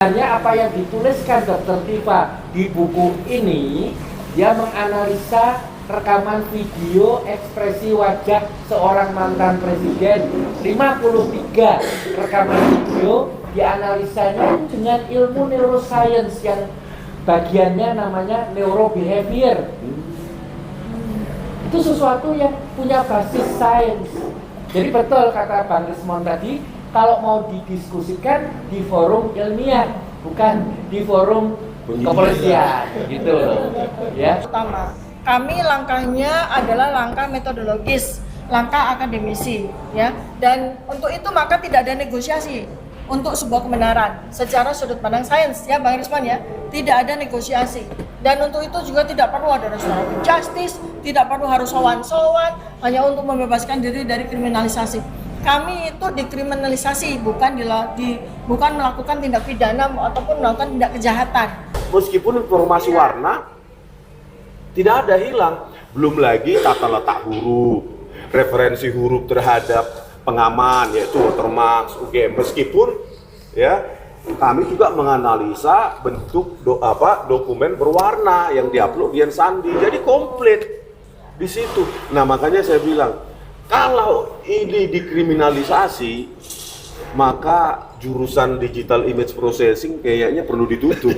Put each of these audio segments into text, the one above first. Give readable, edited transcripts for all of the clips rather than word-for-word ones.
Hanya apa yang dituliskan Dr. Tifa di buku ini, dia menganalisa rekaman video ekspresi wajah seorang mantan presiden. 53 rekaman video dianalisanya dengan ilmu neuroscience yang bagiannya namanya neurobehavior. Itu sesuatu yang punya basis sains. Jadi betul kata Bang Rismon tadi, kalau mau didiskusikan di forum ilmiah, bukan di forum kepolisian, gitu loh. Ya. Pertama, kami langkahnya adalah langkah metodologis, langkah akademisi, ya. Dan untuk itu maka tidak ada negosiasi untuk sebuah kebenaran secara sudut pandang sains, ya Bang Risman ya. Tidak ada negosiasi. Dan untuk itu juga tidak perlu ada restoratif justice, tidak perlu harus sowan-sowan hanya untuk membebaskan diri dari kriminalisasi. Kami itu dikriminalisasi, bukan melakukan tindak pidana ataupun melakukan tindak kejahatan. Meskipun informasi warna tidak ada hilang, belum lagi tata letak huruf, referensi huruf terhadap pengaman yaitu watermark, UGM. Meskipun ya kami juga menganalisa bentuk dokumen berwarna yang diupload Dian Sandi, jadi komplit di situ. Nah makanya saya bilang kalau ini dikriminalisasi, maka jurusan digital image processing kayaknya perlu ditutup.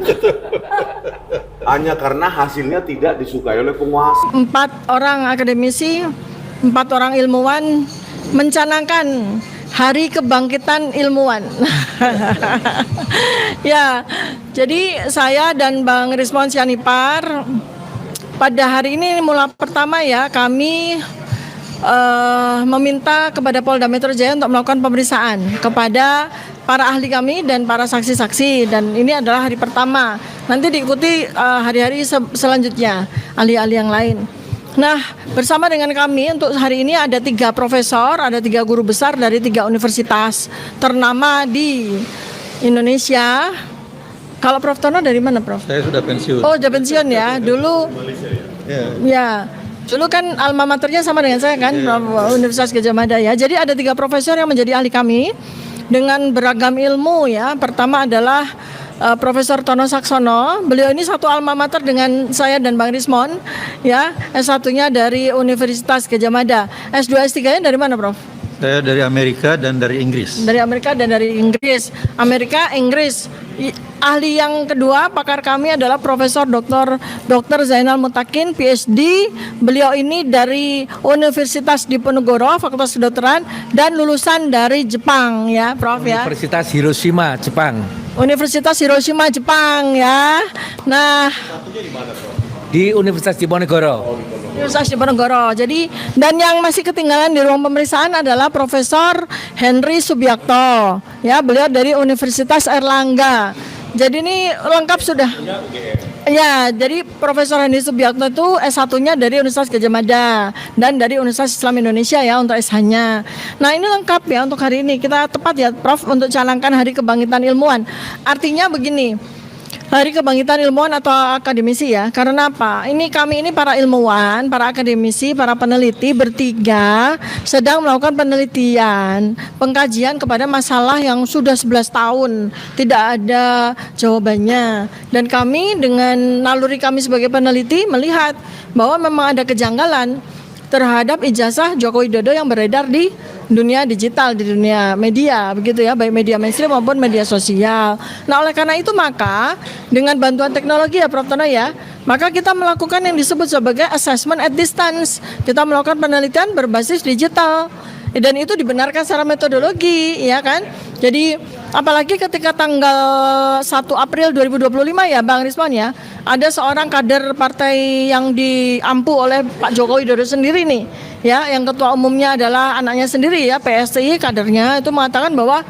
Hanya karena hasilnya tidak disukai oleh penguasa. 4 orang akademisi, 4 orang ilmuwan mencanangkan Hari Kebangkitan Ilmuwan. Ya, jadi saya dan Bang Rismon Sianipar pada hari ini mulai pertama ya kami meminta kepada Polda Metro Jaya untuk melakukan pemeriksaan kepada para ahli kami dan para saksi-saksi, dan ini adalah hari pertama. Nanti diikuti hari-hari selanjutnya ahli-ahli yang lain. Nah, bersama dengan kami untuk hari ini ada 3 profesor, ada 3 guru besar dari 3 universitas ternama di Indonesia. Kalau Prof Tono dari mana, Prof? Saya sudah pensiun. Oh, sudah pensiun ya. Dulu ya. Dulu kan alma maternya sama dengan saya kan, Universitas Gadjah Mada ya. Jadi ada 3 profesor yang menjadi ahli kami dengan beragam ilmu ya. Pertama adalah Profesor Tono Saksono. Beliau ini satu alma mater dengan saya dan Bang Rismon ya. S1-nya dari Universitas Gadjah Mada. S2 S3-nya dari mana, Prof? Saya dari Amerika dan dari Inggris. Dari Amerika dan dari Inggris. Amerika, Inggris. Ahli yang kedua, pakar kami adalah Profesor Dr. Zainal Mutakin, PhD. Beliau ini dari Universitas Diponegoro, Fakultas Kedokteran, dan lulusan dari Jepang ya, Prof ya. Universitas Hiroshima, Jepang. Universitas Hiroshima, Jepang ya. Nah, Di Universitas Diponegoro. Universitas Diponegoro. Jadi, dan yang masih ketinggalan di ruang pemeriksaan adalah Profesor Henry Subiakto. Ya, beliau dari Universitas Airlangga. Jadi ini lengkap sudah. Ya, jadi Profesor Henry Subiakto itu S1-nya dari Universitas Gadjah Mada dan dari Universitas Islam Indonesia ya untuk SH-nya. Nah, ini lengkap ya untuk hari ini. Kita tepat ya, Prof, untuk canangkan Hari Kebangkitan Ilmuwan. Artinya begini. Hari Kebangkitan Ilmuwan atau akademisi ya. Karena apa? Ini kami ini para ilmuwan, para akademisi, para peneliti bertiga sedang melakukan penelitian, pengkajian kepada masalah yang sudah 11 tahun tidak ada jawabannya. Dan kami dengan naluri kami sebagai peneliti melihat bahwa memang ada kejanggalan terhadap ijazah Joko Widodo yang beredar di dunia digital, di dunia media, begitu ya, baik media mainstream maupun media sosial. Nah, oleh karena itu maka dengan bantuan teknologi ya Prof Tono ya, maka kita melakukan yang disebut sebagai assessment at distance. Kita melakukan penelitian berbasis digital. Dan itu dibenarkan secara metodologi, ya kan? Jadi apalagi ketika tanggal 1 April 2025 ya Bang Rismon ya, ada seorang kader partai yang diampu oleh Pak Joko Widodo sendiri nih, ya, yang ketua umumnya adalah anaknya sendiri ya, PSI kadernya itu mengatakan bahwa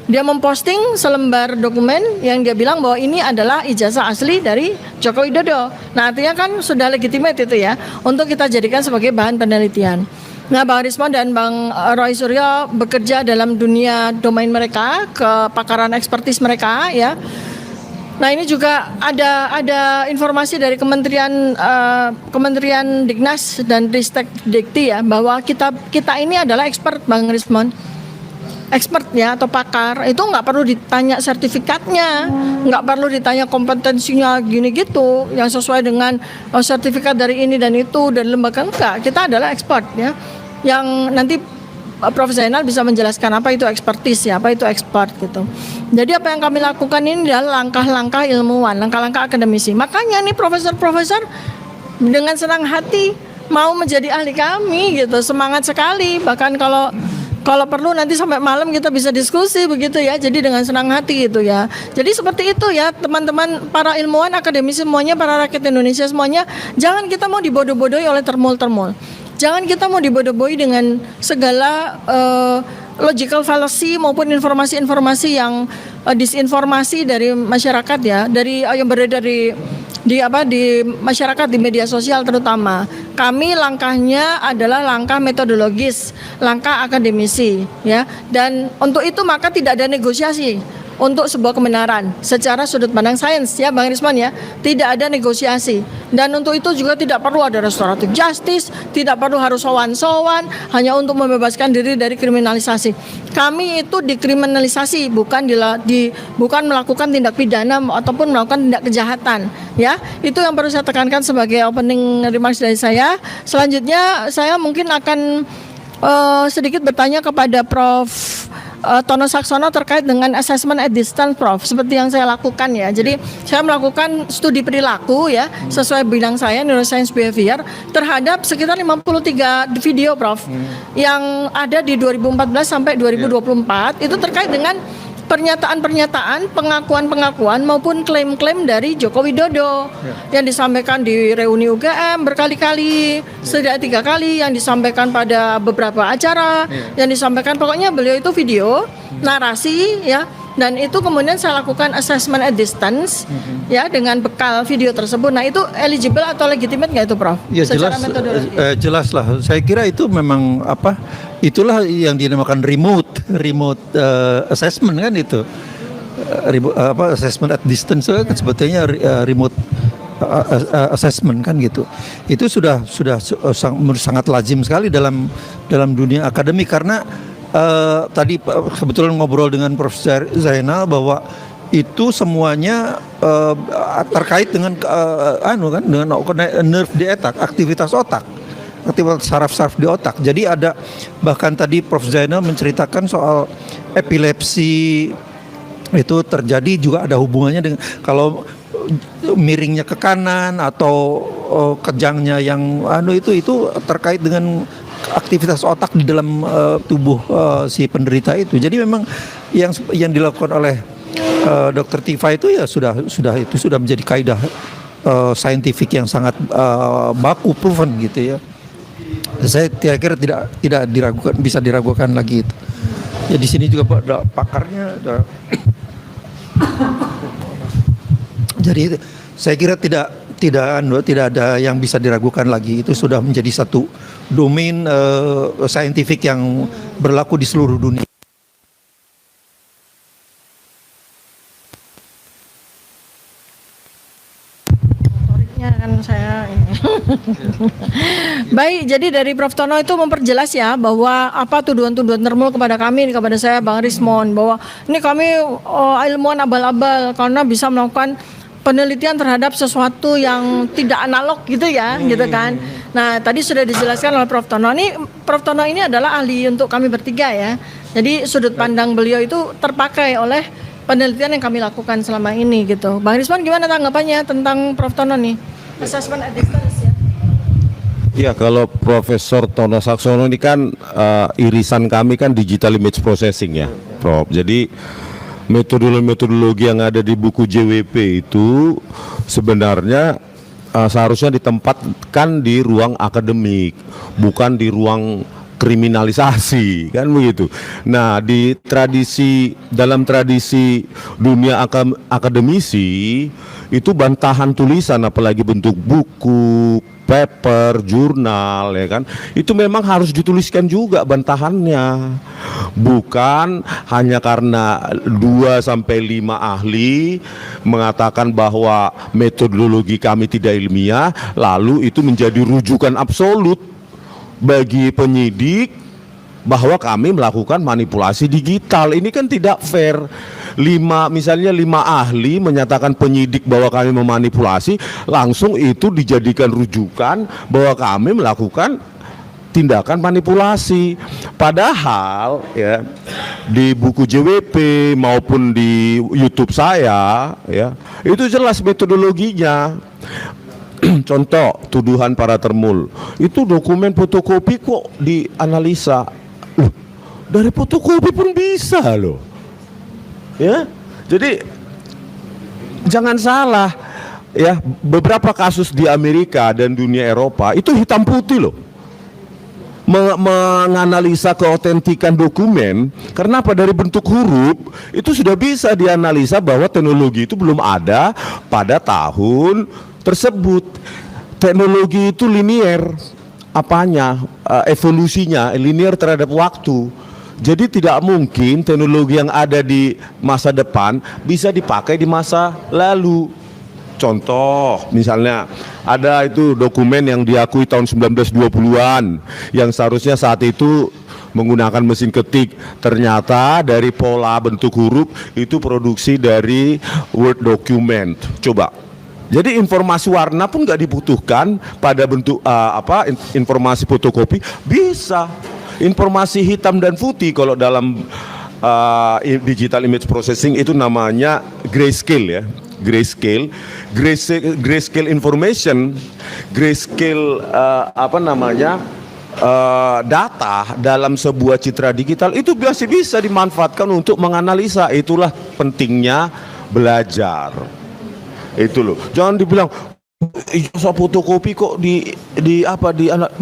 dia memposting selembar dokumen yang dia bilang bahwa ini adalah ijazah asli dari Joko Widodo. Nah, artinya kan sudah legitimate itu ya untuk kita jadikan sebagai bahan penelitian. Nah, Bang Rismon dan Bang Roy Suryo bekerja dalam dunia domain mereka, kepakaran ekspertis mereka ya. Nah, ini juga ada informasi dari Kementerian Dignas dan Ristek Dikti ya, bahwa kita ini adalah expert Bang Rismon. expert ya atau pakar itu nggak perlu ditanya sertifikatnya, nggak perlu ditanya kompetensinya gini gitu yang sesuai dengan sertifikat dari ini dan itu dan lembaga, enggak. Kita adalah expert ya, yang nanti Prof. Zainal bisa menjelaskan apa itu expertise ya, apa itu expert gitu. Jadi apa yang kami lakukan ini adalah langkah-langkah ilmuwan, langkah-langkah akademisi. Makanya nih profesor-profesor dengan senang hati mau menjadi ahli kami gitu, semangat sekali. Bahkan kalau perlu nanti sampai malam kita bisa diskusi begitu ya. Jadi dengan senang hati gitu ya. Jadi seperti itu ya teman-teman para ilmuwan, akademisi semuanya, para rakyat Indonesia semuanya, jangan kita mau dibodoh-bodohi oleh termul-termul. Jangan kita mau dibodoh-bodohi dengan segala logical fallacy maupun informasi-informasi yang disinformasi dari masyarakat ya, dari yang beredar di masyarakat, di media sosial terutama. Kami langkahnya adalah langkah metodologis, langkah akademisi ya. Dan untuk itu maka tidak ada negosiasi untuk sebuah kebenaran secara sudut pandang sains ya Bang Risman ya, tidak ada negosiasi. Dan untuk itu juga tidak perlu ada restoratif justice, tidak perlu harus sowan-sowan hanya untuk membebaskan diri dari kriminalisasi. Kami itu dikriminalisasi, bukan bukan melakukan tindak pidana ataupun melakukan tindak kejahatan ya. Itu yang perlu saya tekankan sebagai opening remarks dari saya. Selanjutnya saya mungkin akan sedikit bertanya kepada Prof. Tono Saksono terkait dengan assessment at distance, Prof. Seperti yang saya lakukan ya. Jadi saya melakukan studi perilaku ya sesuai bidang saya, neuroscience behavior, terhadap sekitar 53 video, Prof. Yang ada di 2014 sampai 2024 itu terkait dengan pernyataan-pernyataan, pengakuan-pengakuan maupun klaim-klaim dari Joko Widodo yang disampaikan di reuni UGM berkali-kali, setidaknya 3 kali, yang disampaikan pada beberapa acara, yang disampaikan, pokoknya beliau itu video, narasi ya, dan itu kemudian saya lakukan assessment at distance ya dengan bekal video tersebut. Nah itu eligible atau legitimate nggak itu, Prof? Ya jelas lah. Saya kira itu memang itulah yang dinamakan remote assessment kan itu. Assessment at distance kan sebetulnya remote assessment kan gitu. Itu sudah sangat lazim sekali dalam dunia akademik karena tadi kebetulan ngobrol dengan Prof. Zainal bahwa itu semuanya terkait dengan dengan nerve di otak, aktivitas saraf-saraf di otak. Jadi ada bahkan tadi Prof. Zainal menceritakan soal epilepsi itu terjadi juga ada hubungannya dengan kalau miringnya ke kanan atau kejangnya yang itu terkait dengan aktivitas otak di dalam tubuh si penderita itu. Jadi memang yang dilakukan oleh Dr. Tifa itu ya sudah menjadi kaidah saintifik yang sangat baku, proven gitu ya. Saya kira tidak diragukan, bisa diragukan lagi itu. Ya di sini juga ada pakarnya. Jadi saya kira tidak ada yang bisa diragukan lagi. Itu sudah menjadi satu domain saintifik yang berlaku di seluruh dunia. Kan saya ini. Baik, jadi dari Prof. Tono itu memperjelas ya bahwa apa tuduhan-tuduhan termul kepada kami, kepada saya Bang Rismon, bahwa ini kami ilmuwan abal-abal karena bisa melakukan penelitian terhadap sesuatu yang tidak analog gitu ya, gitu kan. Nah, tadi sudah dijelaskan oleh Prof. Tono. Prof. Tono ini adalah ahli untuk kami bertiga ya. Jadi sudut pandang beliau itu terpakai oleh penelitian yang kami lakukan selama ini gitu. Bang Rismon gimana tanggapannya tentang Prof. Tono nih? Assessment at distance ya. Ya, kalau Profesor Tono Saksono ini kan irisan kami kan digital image processing ya, Prof. Jadi metodologi yang ada di buku JWP itu sebenarnya seharusnya ditempatkan di ruang akademik, bukan di ruang kriminalisasi, kan begitu. Nah, dalam tradisi dunia akademisi itu bantahan tulisan, apalagi bentuk buku, paper, jurnal, ya kan, itu memang harus dituliskan juga bantahannya, bukan hanya karena 2-5 ahli mengatakan bahwa metodologi kami tidak ilmiah, lalu itu menjadi rujukan absolut bagi penyidik bahwa kami melakukan manipulasi digital. Ini kan tidak fair. Misalnya 5 ahli menyatakan penyidik bahwa kami memanipulasi, langsung itu dijadikan rujukan bahwa kami melakukan tindakan manipulasi. Padahal ya di buku JWP maupun di YouTube saya ya itu jelas metodologinya. Contoh tuduhan para termul itu dokumen fotokopi kok dianalisa. Loh, dari fotokopi pun bisa loh. Ya, jadi jangan salah ya, beberapa kasus di Amerika dan dunia Eropa itu hitam putih loh. Menganalisa keautentikan dokumen, karena apa? Dari bentuk huruf itu sudah bisa dianalisa bahwa teknologi itu belum ada pada tahun tersebut. Teknologi itu linear, evolusinya linear terhadap waktu. Jadi tidak mungkin teknologi yang ada di masa depan bisa dipakai di masa lalu. Contoh, misalnya ada itu dokumen yang diakui tahun 1920-an yang seharusnya saat itu menggunakan mesin ketik. Ternyata dari pola bentuk huruf itu produksi dari Word document. Coba. Jadi informasi warna pun nggak dibutuhkan pada bentuk informasi fotokopi bisa. Informasi hitam dan putih kalau dalam digital image processing itu namanya grayscale ya. Grayscale information, grayscale data dalam sebuah citra digital itu biasa bisa dimanfaatkan untuk menganalisa. Itulah pentingnya belajar. Itu loh. Jangan dibilang ijazah fotokopi kok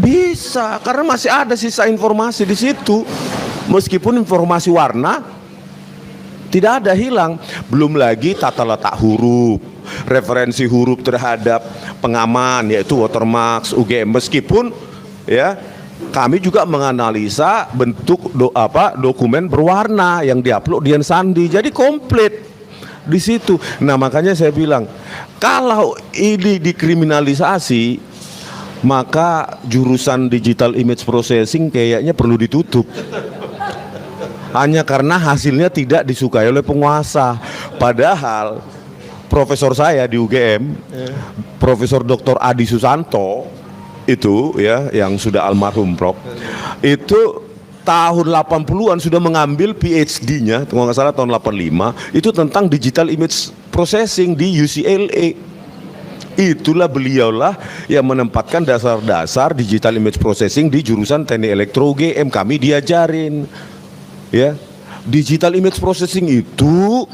bisa, karena masih ada sisa informasi di situ. Meskipun informasi warna tidak ada hilang, belum lagi tata letak huruf, referensi huruf terhadap pengaman yaitu watermark, UGM. Meskipun ya kami juga menganalisa bentuk dokumen berwarna yang diupload di Sandi, jadi komplit di situ. Nah makanya saya bilang kalau ini dikriminalisasi maka jurusan digital image processing kayaknya perlu ditutup. Hanya karena hasilnya tidak disukai oleh penguasa. Padahal profesor saya di UGM, Profesor Dr. Adi Susanto itu ya yang sudah almarhum Prof. Itu tahun 80-an sudah mengambil PhD-nya, kalau nggak salah tahun 85, itu tentang digital image processing di UCLA. Itulah beliaulah yang menempatkan dasar-dasar digital image processing di jurusan teknik elektro UGM. Kami diajarin ya, digital image processing itu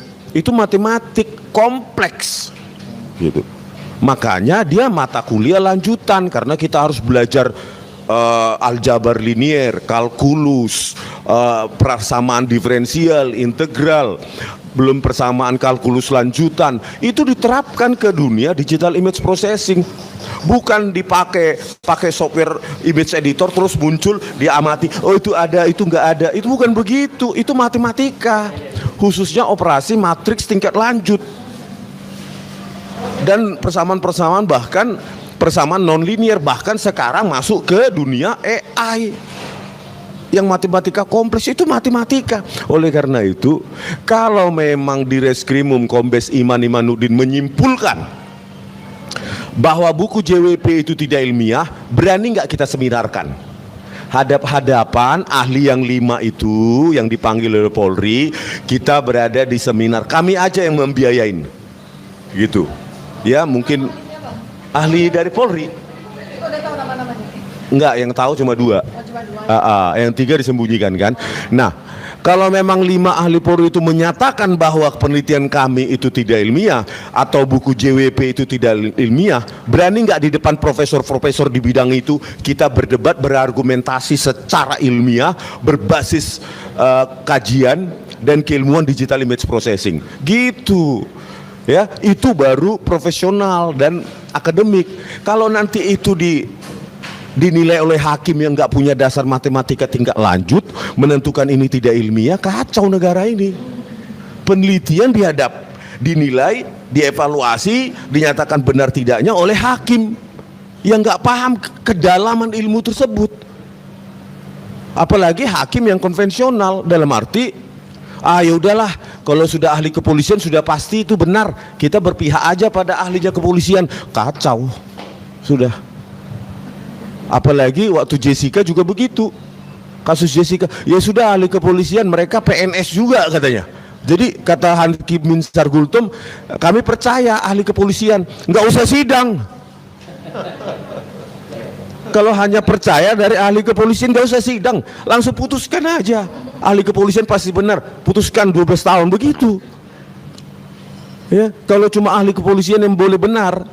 matematik kompleks gitu. Makanya dia mata kuliah lanjutan, karena kita harus belajar aljabar linier, kalkulus, persamaan diferensial, integral, belum persamaan kalkulus lanjutan. Itu diterapkan ke dunia digital image processing. Bukan pakai software image editor terus muncul diamati, oh itu ada, itu enggak ada. Itu bukan begitu, itu matematika. Khususnya operasi matriks tingkat lanjut. Dan persamaan-persamaan, bahkan persamaan non-linear, bahkan sekarang masuk ke dunia AI yang matematika kompleks. Itu matematika. Oleh karena itu, kalau memang di Reskrimum Kombes Iman Imanuddin menyimpulkan bahwa buku JWP itu tidak ilmiah, berani nggak kita seminarkan? Hadap-hadapan ahli yang 5 itu yang dipanggil oleh Polri, kita berada di seminar, kami aja yang membiayain gitu ya. Mungkin ahli dari Polri enggak, yang tahu cuma 2. Yang 3 disembunyikan kan. Nah, kalau memang 5 ahli Polri itu menyatakan bahwa penelitian kami itu tidak ilmiah atau buku JWP itu tidak ilmiah, berani nggak di depan profesor-profesor di bidang itu kita berdebat, berargumentasi secara ilmiah berbasis kajian dan keilmuan digital image processing gitu ya. Itu baru profesional dan akademik. Kalau nanti itu dinilai oleh hakim yang nggak punya dasar matematika tingkat lanjut, menentukan ini tidak ilmiah, kacau negara ini. Penelitian dinilai, dievaluasi, dinyatakan benar tidaknya oleh hakim yang nggak paham kedalaman ilmu tersebut. Apalagi hakim yang konvensional, dalam arti ya udahlah, kalau sudah ahli kepolisian sudah pasti itu benar, kita berpihak aja pada ahlinya kepolisian. Kacau sudah. Apalagi waktu Jessica juga begitu, kasus Jessica, ya sudah ahli kepolisian, mereka PNS juga katanya. Jadi kata Hakim Minsar Gultom, kami percaya ahli kepolisian, nggak usah sidang. Kalau hanya percaya dari ahli kepolisian nggak usah sidang, langsung putuskan aja. Ahli kepolisian pasti benar, putuskan 12 tahun begitu. Ya, kalau cuma ahli kepolisian yang boleh benar,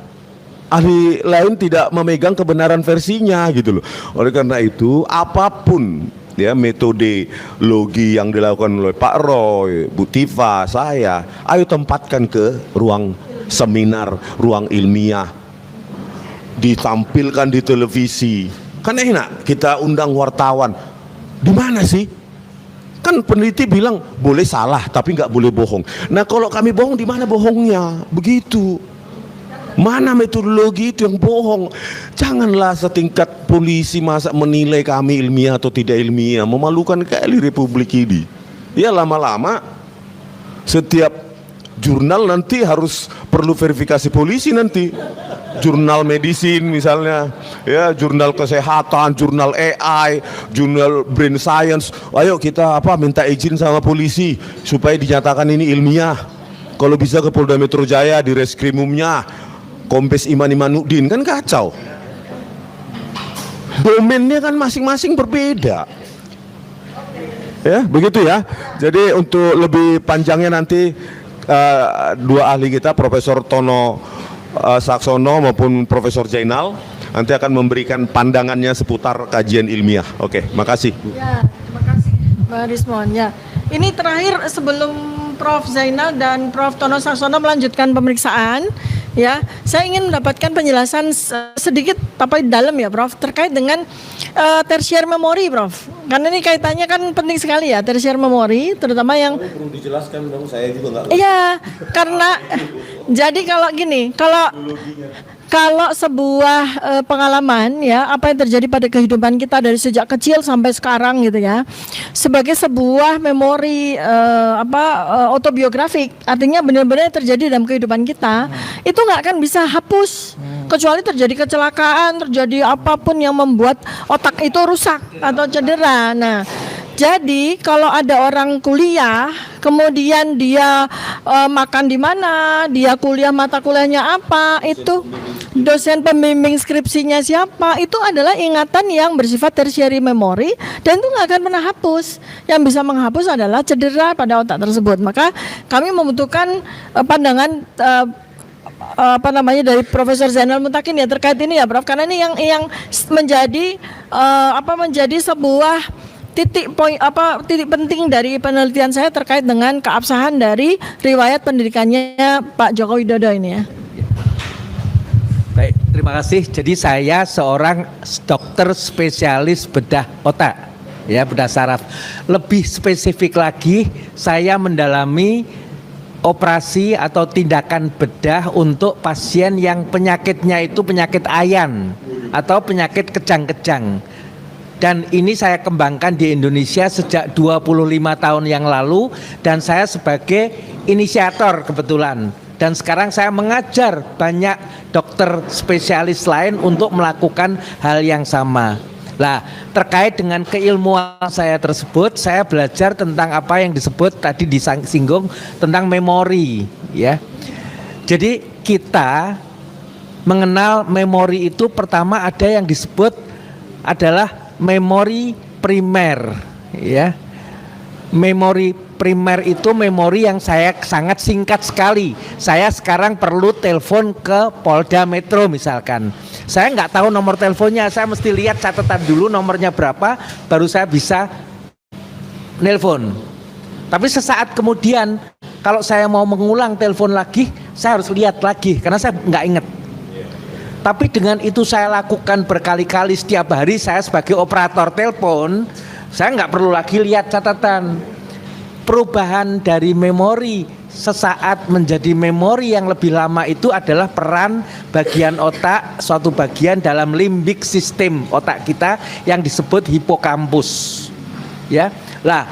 ahli lain tidak memegang kebenaran versinya gitu loh. Oleh karena itu, apapun ya metode logi yang dilakukan oleh Pak Roy, Bu Tifa, saya, ayo tempatkan ke ruang seminar, ruang ilmiah, ditampilkan di televisi. Kan enak kita undang wartawan. Di mana sih? Kan peneliti bilang boleh salah tapi nggak boleh bohong. Nah kalau kami bohong, di mana bohongnya? Begitu. Mana metodologi itu yang bohong? Janganlah setingkat polisi masa menilai kami ilmiah atau tidak ilmiah. Memalukan kali Republik ini. Ya lama-lama setiap jurnal nanti harus perlu verifikasi polisi nanti. Jurnal medicine misalnya, ya jurnal kesehatan, jurnal AI, jurnal brain science. Ayo kita minta izin sama polisi supaya dinyatakan ini ilmiah. Kalau bisa ke Polda Metro Jaya, di Reskrimumnya, Kombes Iman Imanuddin, kan kacau. Domainnya kan masing-masing berbeda. Ya, begitu ya. Jadi untuk lebih panjangnya nanti dua ahli kita, Profesor Tono Saksono maupun Profesor Jainal, nanti akan memberikan pandangannya seputar kajian ilmiah. Oke, makasih. Ya, terima kasih Mbak Rismon. Ya, ini terakhir sebelum Prof Zainal dan Prof Tono Saksono melanjutkan pemeriksaan. Ya, saya ingin mendapatkan penjelasan sedikit tapi dalam ya, Prof, terkait dengan tertiary memory, Prof. Karena ini kaitannya kan penting sekali ya, tertiary memory, terutama yang Perlu dijelaskan dong, saya juga nggak. iya, karena jadi kalau gini, kalau sebuah pengalaman ya, apa yang terjadi pada kehidupan kita dari sejak kecil sampai sekarang gitu ya, sebagai sebuah memori autobiografik, artinya benar-benar terjadi dalam kehidupan kita, itu nggak akan bisa hapus kecuali terjadi kecelakaan, terjadi apapun yang membuat otak itu rusak atau cedera. Nah, jadi kalau ada orang kuliah, kemudian dia makan di mana, dia kuliah mata kuliahnya apa, itu dosen pembimbing skripsinya siapa, itu adalah ingatan yang bersifat tertiary memory dan itu nggak akan pernah hapus. Yang bisa menghapus adalah cedera pada otak tersebut. Maka kami membutuhkan pandangan dari Profesor Zainal Mutakin ya terkait ini ya, Prof, karena ini yang menjadi menjadi sebuah titik penting dari penelitian saya terkait dengan keabsahan dari riwayat pendidikannya Pak Joko Widodo ini ya. Baik, terima kasih. Jadi saya seorang dokter spesialis bedah otak, ya, bedah saraf. Lebih spesifik lagi, saya mendalami operasi atau tindakan bedah untuk pasien yang penyakitnya itu penyakit ayan atau penyakit kejang-kejang. Dan ini saya kembangkan di Indonesia sejak 25 tahun yang lalu dan saya sebagai inisiator kebetulan. Dan sekarang saya mengajar banyak dokter spesialis lain untuk melakukan hal yang sama. Nah, terkait dengan keilmuan saya tersebut, saya belajar tentang apa yang disebut tadi disinggung tentang memori, ya. Jadi kita mengenal memori itu pertama ada yang disebut adalah memori primer, ya. Memori primer itu memori yang saya sangat singkat sekali. Saya sekarang perlu telepon ke Polda Metro misalkan. Saya nggak tahu nomor teleponnya, saya mesti lihat catatan dulu nomornya berapa, baru saya bisa nelpon. Tapi sesaat kemudian, kalau saya mau mengulang telepon lagi, saya harus lihat lagi, karena saya nggak inget. Tapi dengan itu saya lakukan berkali-kali setiap hari, saya sebagai operator telepon, saya nggak perlu lagi lihat catatan. Perubahan dari memori sesaat menjadi memori yang lebih lama itu adalah peran bagian otak, suatu bagian dalam limbik sistem otak kita yang disebut hipokampus. Ya. Lah,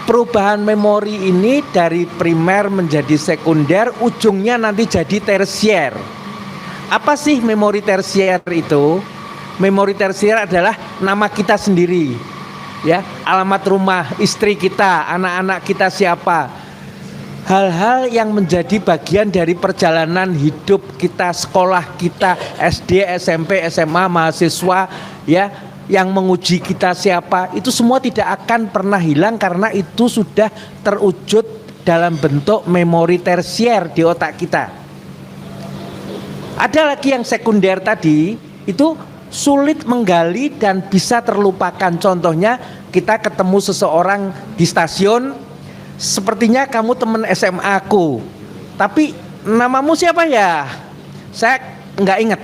perubahan memori ini dari primer menjadi sekunder, ujungnya nanti jadi tersier. Apa sih memori tersier itu? Memori tersier adalah nama kita sendiri, ya, alamat rumah, istri kita, anak-anak kita siapa. Hal-hal yang menjadi bagian dari perjalanan hidup kita, sekolah kita, SD, SMP, SMA, mahasiswa, ya, yang menguji kita siapa, itu semua tidak akan pernah hilang karena itu sudah terwujud dalam bentuk memori tersier di otak kita. Ada lagi yang sekunder tadi, itu sulit menggali dan bisa terlupakan. Contohnya kita ketemu seseorang di stasiun, sepertinya kamu teman SMA aku, tapi namamu siapa ya? Saya nggak ingat,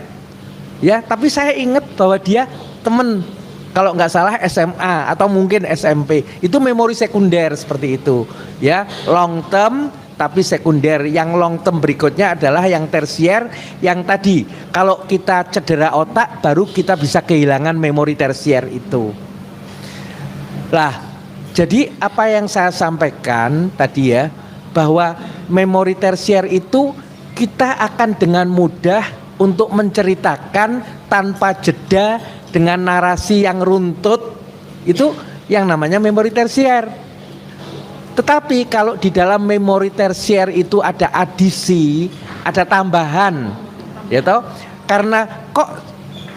ya. Tapi saya ingat bahwa dia teman, kalau nggak salah SMA atau mungkin SMP. Itu memori sekunder seperti itu, ya. Long term tapi sekunder. Yang long term berikutnya adalah yang tersier, yang tadi kalau kita cedera otak baru kita bisa kehilangan memori tersier itu. Lah, jadi apa yang saya sampaikan tadi ya, bahwa memori tersier itu kita akan dengan mudah untuk menceritakan tanpa jeda dengan narasi yang runtut, itu yang namanya memori tersier. Tetapi kalau di dalam memori tersier itu ada adisi, ada tambahan, ya toh? Karena kok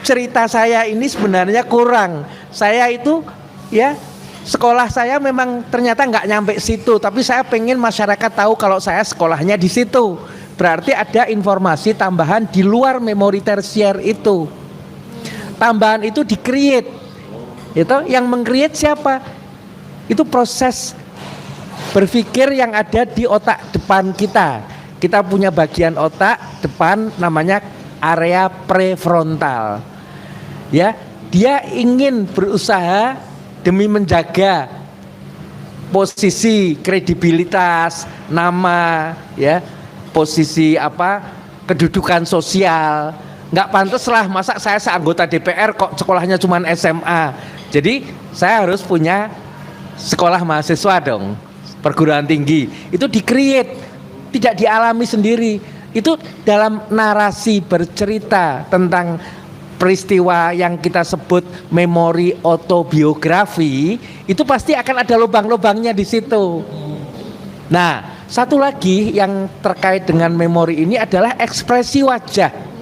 cerita saya ini sebenarnya kurang. Saya itu, ya, sekolah saya memang ternyata nggak nyampe situ, tapi saya pengen masyarakat tahu kalau saya sekolahnya di situ. Berarti ada informasi tambahan di luar memori tersier itu. Tambahan itu di-create, itu yang meng-create siapa? Itu proses berpikir yang ada di otak depan kita. Kita punya bagian otak depan namanya area prefrontal. Ya, dia ingin berusaha demi menjaga posisi kredibilitas, nama, ya, posisi kedudukan sosial. Nggak pantas lah, masa saya seanggota DPR kok sekolahnya cuma SMA. Jadi saya harus punya sekolah mahasiswa dong, perguruan tinggi. Itu di-create, tidak dialami sendiri. Itu dalam narasi bercerita tentang peristiwa yang kita sebut memori autobiografi, itu pasti akan ada lubang-lubangnya di situ. Nah, satu lagi yang terkait dengan memori ini adalah ekspresi wajah.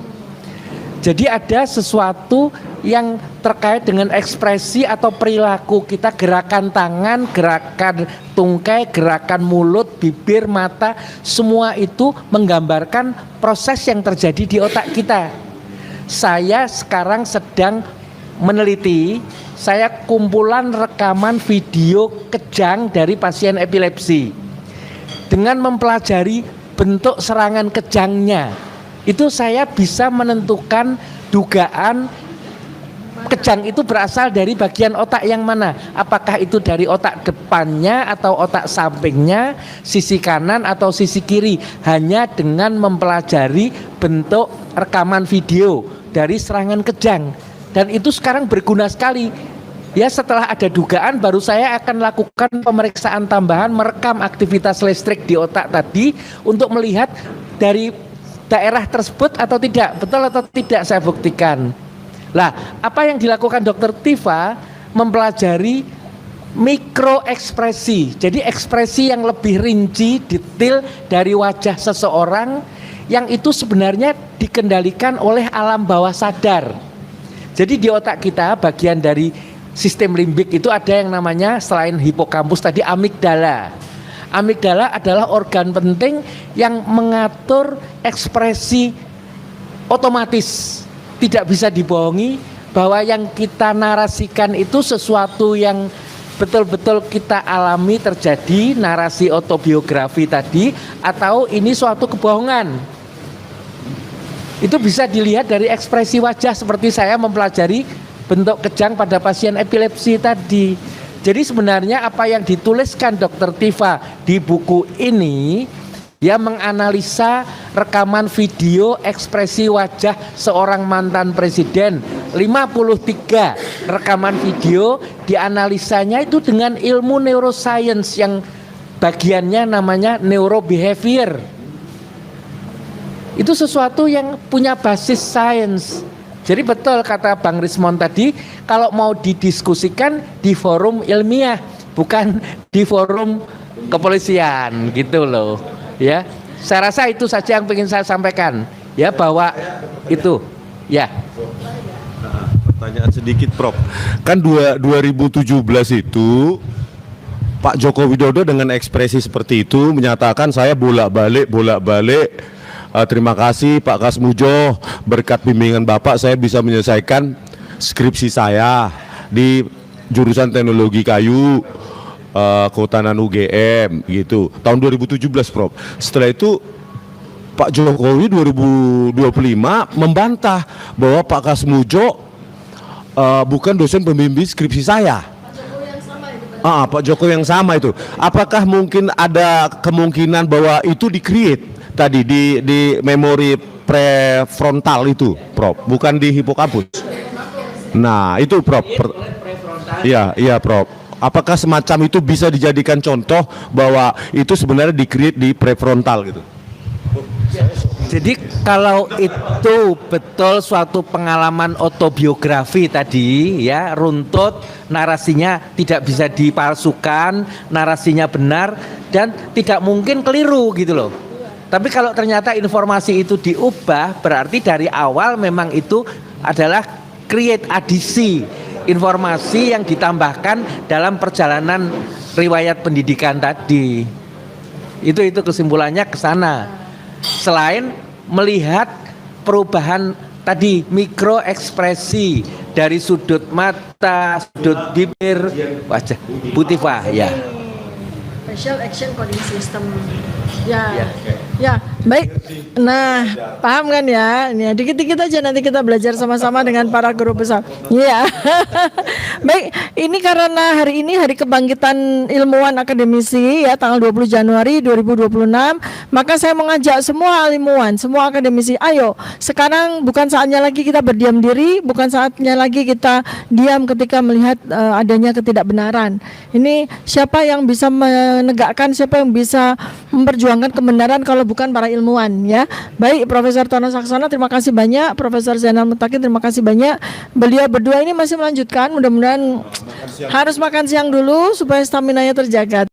Jadi ada sesuatu yang terkait dengan ekspresi atau perilaku kita, gerakan tangan, gerakan tungkai, gerakan mulut, bibir, mata, semua itu menggambarkan proses yang terjadi di otak kita. Saya sekarang sedang meneliti, saya kumpulan rekaman video kejang dari pasien epilepsi. Dengan mempelajari bentuk serangan kejangnya, itu saya bisa menentukan dugaan kejang itu berasal dari bagian otak yang mana. Apakah itu dari otak depannya atau otak sampingnya, sisi kanan atau sisi kiri, hanya dengan mempelajari bentuk rekaman video dari serangan kejang. Dan itu sekarang berguna sekali. Ya, setelah ada dugaan baru saya akan lakukan pemeriksaan tambahan, merekam aktivitas listrik di otak tadi untuk melihat dari daerah tersebut atau tidak, betul atau tidak saya buktikan. Lah, apa yang dilakukan Dr. Tifa? Mempelajari mikroekspresi. Jadi ekspresi yang lebih rinci, detail dari wajah seseorang yang itu sebenarnya dikendalikan oleh alam bawah sadar. Jadi di otak kita bagian dari sistem limbik itu ada yang namanya, selain hipokampus tadi, amigdala. Amigdala adalah organ penting yang mengatur ekspresi otomatis. Tidak bisa dibohongi bahwa yang kita narasikan itu sesuatu yang betul-betul kita alami terjadi, narasi autobiografi tadi, atau ini suatu kebohongan. Itu bisa dilihat dari ekspresi wajah, seperti saya mempelajari bentuk kejang pada pasien epilepsi tadi. Jadi sebenarnya apa yang dituliskan Dr. Tifa di buku ini Dia menganalisa rekaman video ekspresi wajah seorang mantan presiden. 53 rekaman video dianalisanya itu dengan ilmu neuroscience yang bagiannya namanya neurobehavior. Itu sesuatu yang punya basis sains. Jadi betul kata Bang Rismon tadi, kalau mau didiskusikan di forum ilmiah, bukan di forum kepolisian gitu loh. Ya, saya rasa itu saja yang ingin saya sampaikan. Ya, bahwa itu, ya. Pertanyaan sedikit, Prof. Kan 2017 itu Pak Joko Widodo dengan ekspresi seperti itu menyatakan saya bolak-balik. Terima kasih Pak Kasmujo, berkat bimbingan Bapak saya bisa menyelesaikan skripsi saya di jurusan teknologi kayu. Kehutanan UGM gitu tahun 2017, Prof. Setelah itu Pak Jokowi 2025 membantah bahwa Pak Kasmujo bukan dosen pembimbing skripsi saya. Pak Jokowi yang sama itu. Apakah mungkin ada kemungkinan bahwa itu di-create tadi di memori prefrontal itu, Prof, bukan di hipokampus? Nah, itu Prof. Iya, Prof. Apakah semacam itu bisa dijadikan contoh bahwa itu sebenarnya di-create di prefrontal gitu? Jadi kalau itu betul suatu pengalaman autobiografi tadi ya, runtut, narasinya tidak bisa dipalsukan, narasinya benar dan tidak mungkin keliru gitu loh. Tapi kalau ternyata informasi itu diubah, berarti dari awal memang itu adalah create adisi, informasi yang ditambahkan dalam perjalanan riwayat pendidikan tadi. Itu kesimpulannya ke sana. Selain melihat perubahan tadi mikro ekspresi dari sudut mata, sudut bibir, wajah Butiva ya. Facial action coding system. Ya, baik. Nah, paham kan ya? Ini dikit-dikit aja nanti kita belajar sama-sama dengan para guru besar. Iya. Baik, ini karena hari ini hari kebangkitan ilmuwan akademisi ya, tanggal 20 Januari 2026, maka saya mengajak semua ilmuwan, semua akademisi, ayo, sekarang bukan saatnya lagi kita berdiam diri, bukan saatnya lagi kita diam ketika melihat adanya ketidakbenaran. Ini siapa yang bisa menegakkan, siapa yang bisa memperjuangkan kebenaran kalau bukan para ilmuwan ya. Baik, Profesor Tono Saksono terima kasih banyak, Profesor Zainal Mutakin terima kasih banyak. Beliau berdua ini masih melanjutkan, mudah-mudahan harus makan siang dulu supaya stamina-nya terjaga.